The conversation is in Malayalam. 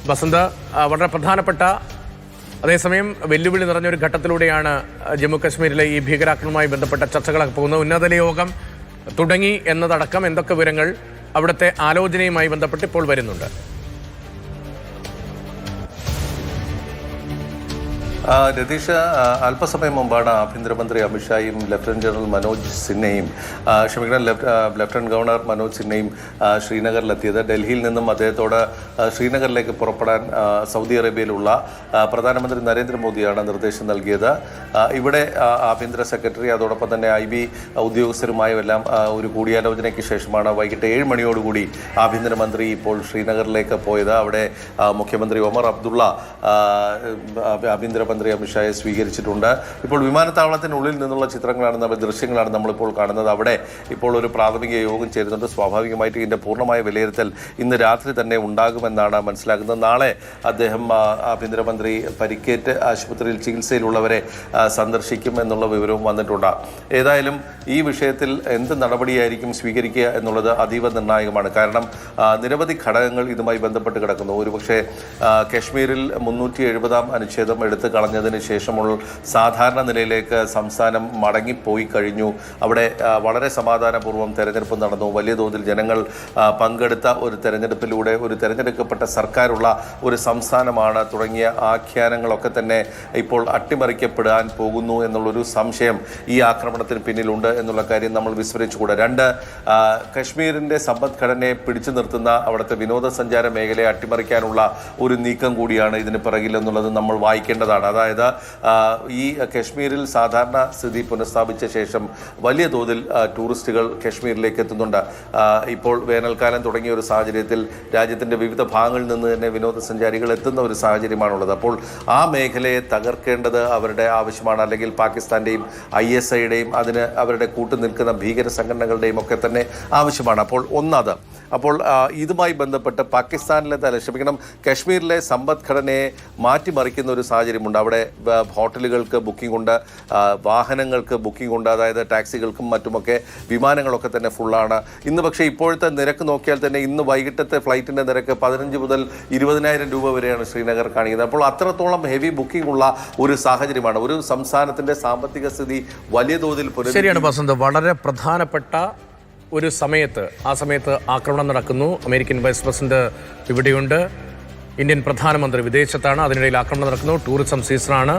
വസന്ത, വളരെ പ്രധാനപ്പെട്ട അതേസമയം വെല്ലുവിളി നിറഞ്ഞൊരു ഘട്ടത്തിലൂടെയാണ് ജമ്മു കശ്മീരിലെ ഈ ഭീകരാക്രമണവുമായി ബന്ധപ്പെട്ട ചർച്ചകളൊക്കെ പോകുന്നത്. ഉന്നതതല യോഗം തുടങ്ങി എന്നതടക്കം എന്തൊക്കെ വിവരങ്ങൾ അവിടുത്തെ ആലോചനയുമായി ബന്ധപ്പെട്ട് ഇപ്പോൾ വരുന്നുണ്ട്? രതീഷ്, അല്പസമയം മുമ്പാണ് ആഭ്യന്തരമന്ത്രി അമിത്ഷായും ലഫ്റ്റനന്റ് ജനറൽ മനോജ് സിൻഹയും ലഫ്റ്റനന്റ് ഗവർണർ മനോജ് സിൻഹയും ശ്രീനഗറിലെത്തിയത്. ഡൽഹിയിൽ നിന്നും അദ്ദേഹത്തോട് ശ്രീനഗറിലേക്ക് പുറപ്പെടാൻ സൗദി അറേബ്യയിലുള്ള പ്രധാനമന്ത്രി നരേന്ദ്രമോദിയാണ് നിർദ്ദേശം നൽകിയത്. ഇവിടെ ആഭ്യന്തര സെക്രട്ടറി അതോടൊപ്പം തന്നെ IB ഉദ്യോഗസ്ഥരുമായുമെല്ലാം ഒരു കൂടിയാലോചനയ്ക്ക് ശേഷമാണ് വൈകിട്ട് 7 മണിയോടുകൂടി ആഭ്യന്തരമന്ത്രി ഇപ്പോൾ ശ്രീനഗറിലേക്ക് പോയത്. അവിടെ മുഖ്യമന്ത്രി ഒമർ അബ്ദുള്ള ആഭ്യന്തരമന്ത്രി അമിത്ഷായെ സ്വീകരിച്ചിട്ടുണ്ട്. ഇപ്പോൾ വിമാനത്താവളത്തിനുള്ളിൽ നിന്നുള്ള ദൃശ്യങ്ങളാണ് നമ്മളിപ്പോൾ കാണുന്നത്. അവിടെ ഇപ്പോൾ ഒരു പ്രാഥമിക യോഗം ചേരുന്നുണ്ട്. സ്വാഭാവികമായിട്ട് ഇതിൻ്റെ പൂർണ്ണമായ വിലയിരുത്തൽ ഇന്ന് രാത്രി തന്നെ ഉണ്ടാകുമെന്നാണ് മനസ്സിലാക്കുന്നത്. നാളെ അദ്ദേഹം ആഭ്യന്തരമന്ത്രി പരിക്കേറ്റ് ആശുപത്രിയിൽ ചികിത്സയിലുള്ളവരെ സന്ദർശിക്കും എന്നുള്ള വിവരവും വന്നിട്ടുണ്ട്. ഏതായാലും ഈ വിഷയത്തിൽ എന്ത് നടപടിയായിരിക്കും സ്വീകരിക്കുക എന്നുള്ളത് അതീവ നിർണായകമാണ്. കാരണം നിരവധി ഘടകങ്ങൾ ഇതുമായി ബന്ധപ്പെട്ട് കിടക്കുന്നു. ഒരുപക്ഷെ കശ്മീരിൽ 370-ാം അനുച്ഛേദം എടുത്തു കളഞ്ഞതിന് ശേഷമുള്ള സാധാരണ നിലയിലേക്ക് സംസ്ഥാനം മടങ്ങിപ്പോയി കഴിഞ്ഞു. അവിടെ വളരെ സമാധാനപൂർവ്വം തെരഞ്ഞെടുപ്പ് നടന്നു. വലിയ തോതിൽ ജനങ്ങൾ പങ്കെടുത്ത ഒരു തെരഞ്ഞെടുപ്പിലൂടെ ഒരു തെരഞ്ഞെടുക്കപ്പെട്ട സർക്കാരുള്ള ഒരു സംസ്ഥാനമാണ് തുടങ്ങിയ ആഖ്യാനങ്ങളൊക്കെ തന്നെ ഇപ്പോൾ അട്ടിമറിക്കപ്പെടാൻ പോകുന്നു എന്നുള്ളൊരു സംശയം ഈ ആക്രമണത്തിന് പിന്നിലുണ്ട് എന്നുള്ള കാര്യം നമ്മൾ വിസ്മരിച്ചുകൂടാ. 2, കശ്മീരിൻ്റെ സമ്പദ്ഘടനയെ പിടിച്ചു നിർത്തുന്ന അവിടുത്തെ വിനോദസഞ്ചാര മേഖലയെ അട്ടിമറിക്കാനുള്ള ഒരു നീക്കം കൂടിയാണ് ഇതിന് പിറകിൽ എന്നുള്ളത് നമ്മൾ വായിക്കേണ്ടതാണ്. അതായത് ഈ കശ്മീരിൽ സാധാരണ സ്ഥിതി പുനഃസ്ഥാപിച്ച ശേഷം വലിയ തോതിൽ ടൂറിസ്റ്റുകൾ കശ്മീരിലേക്ക് എത്തുന്നുണ്ട്. ഇപ്പോൾ വേനൽക്കാലം തുടങ്ങിയ ഒരു സാഹചര്യത്തിൽ രാജ്യത്തിൻ്റെ വിവിധ ഭാഗങ്ങളിൽ നിന്ന് തന്നെ വിനോദസഞ്ചാരികൾ എത്തുന്ന ഒരു സാഹചര്യമാണുള്ളത്. അപ്പോൾ ആ മേഖലയെ തകർക്കേണ്ടത് അവരുടെ ആവശ്യമാണ്. അല്ലെങ്കിൽ പാകിസ്ഥാൻ്റെയും ISIയുടെയും അതിന് അവരുടെ കൂട്ടുനിൽക്കുന്ന ഭീകര സംഘടനകളുടെയും ഒക്കെ തന്നെ ആവശ്യമാണ്. അപ്പോൾ ഇതുമായി ബന്ധപ്പെട്ട് കശ്മീരിലെ സമ്പദ്ഘടനയെ മാറ്റിമറിക്കുന്ന ഒരു സാഹചര്യമുണ്ട്. അവിടെ ഹോട്ടലുകൾക്ക് ബുക്കിംഗ് ഉണ്ട്, വാഹനങ്ങൾക്ക് ബുക്കിംഗ് ഉണ്ട്, അതായത് ടാക്സികൾക്കും മറ്റുമൊക്കെ വിമാനങ്ങളൊക്കെ തന്നെ ഫുള്ളാണ്. ഇന്ന് പക്ഷേ ഇപ്പോഴത്തെ നിരക്ക് നോക്കിയാൽ തന്നെ ഇന്ന് വൈകിട്ടത്തെ ഫ്ലൈറ്റിൻ്റെ നിരക്ക് 15 മുതൽ 20,000 രൂപ വരെയാണ് ശ്രീനഗർ കാണിക്കുന്നത്. അപ്പോൾ അത്രത്തോളം ഹെവി ബുക്കിംഗ് ഉള്ള ഒരു സാഹചര്യമാണ്. ഒരു സംസ്ഥാനത്തിൻ്റെ സാമ്പത്തിക സ്ഥിതി വലിയ തോതിൽ ശരിയാണ് വസന്ത്. വളരെ പ്രധാനപ്പെട്ട ഒരു സമയത്ത് ആക്രമണം നടക്കുന്നു. അമേരിക്കൻ വൈസ് പ്രസിഡന്റ് ഇവിടെയുണ്ട്, ഇന്ത്യൻ പ്രധാനമന്ത്രി വിദേശത്താണ്, അതിനിടയിൽ ആക്രമണം നടക്കുന്നു. ടൂറിസം സീസണാണ്.